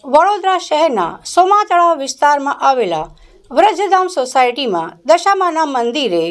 વડોદરા શહેરના સોમા તળાવ વિસ્તારમાં આવેલા વ્રજધામ સોસાયટીમાં દશામાના મંદિરે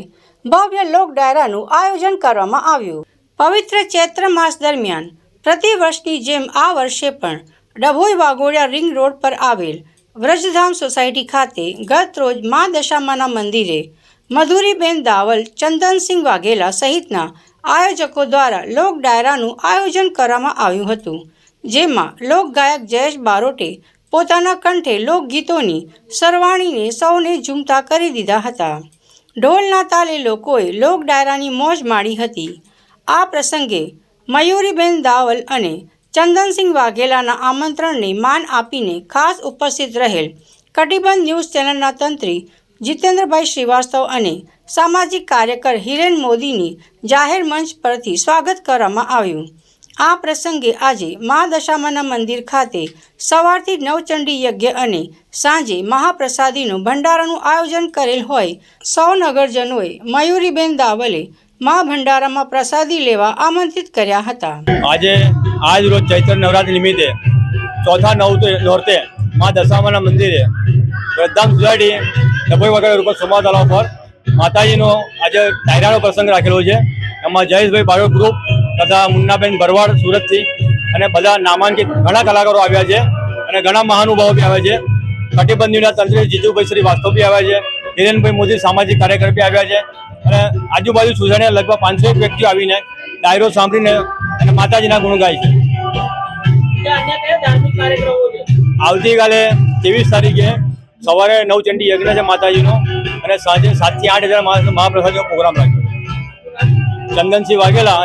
ભવ્ય લોક ડાયરાનું આયોજન કરવામાં આવ્યું। પવિત્ર ચૈત્ર માસ દરમિયાન પ્રતિવર્ષની જેમ આ વર્ષે પણ ડભોઈ વાઘોડિયા રિંગ રોડ પર આવેલ વ્રજધામ સોસાયટી ખાતે ગત રોજ મા દશામાના મંદિરે મધુરીબેન દાવલ, ચંદનસિંહ વાઘેલા સહિતના આયોજકો દ્વારા લોક ડાયરાનું આયોજન કરવામાં આવ્યું હતું, જેમાં લોકગાયક જયેશ બારોટે પોતાના કંઠે લોકગીતોની સરવાણીને સૌને ઝૂમતા કરી દીધા હતા। ઢોલના તાલે લોકોએ લોક ડાયરાની મોજ માણી હતી। આ પ્રસંગે મયુરીબેન દાવલ અને ચંદનસિંહ વાઘેલાના આમંત્રણને માન આપીને ખાસ ઉપસ્થિત રહેલ કટિબંધ ન્યૂઝ ચેનલના તંત્રી જીતેન્દ્રભાઈ શ્રીવાસ્તવ અને સામાજિક કાર્યકર હિરેન મોદીની જાહેર મંચ પરથી સ્વાગત કરવામાં આવ્યું। આ પ્રસંગે આજે મા દશામાના મંદિર ખાતે સવારથી નવચંડી યજ્ઞ અને સાંજે મહાપ્રસાદીનું ભંડારાનું આયોજન કરેલ હોય સૌ નગરજનોએ મયુરીબેન દાવલે મા ભંડારામાં પ્રસાદી લેવા આમંત્રિત કર્યા હતા। આજ રોજ ચૈત્ર નવરાત્રી નિમિત્તે ચોથા નોરતે મા દશામાના મંદિરે વ્રજધામ સોસાયટી ડભોઈ વાઘોડિયા રોડ પર સોમા તળાવ પર માતાજીનો આજે ડાયરાનો પ્રસંગ રાખેલો છે। એમાં જયેશભાઈ બારોટ ગ્રુપ તથા મુન્નાબેન ભરવાડ સુરતથી અને બધા નામાંકિત ઘણા કલાકારો આવ્યા છે અને ઘણા મહાનુભાવો બી આવ્યા છે। કટિબંધીના તંત્રી જીતુભાઈ શ્રીવાસ્તવ બી આવ્યા છે, હિરેનભાઈ મોદી સામાજિક કાર્યકર બી આવ્યા છે અને આજુબાજુ સોસાયટીના લગભગ 500 વ્યક્તિઓ આવીને ડાયરો સાંભળીને અને માતાજીના ગુણ ગાય છે। આવતીકાલે 23 તારીખે સવારે નવચંડી યજ્ઞ છે માતાજીનો અને સાંજે 7 થી 8 હજાર મહાપ્રસાદીનો પ્રોગ્રામ રાખ્યો। ચંદનસિંહ વાઘેલા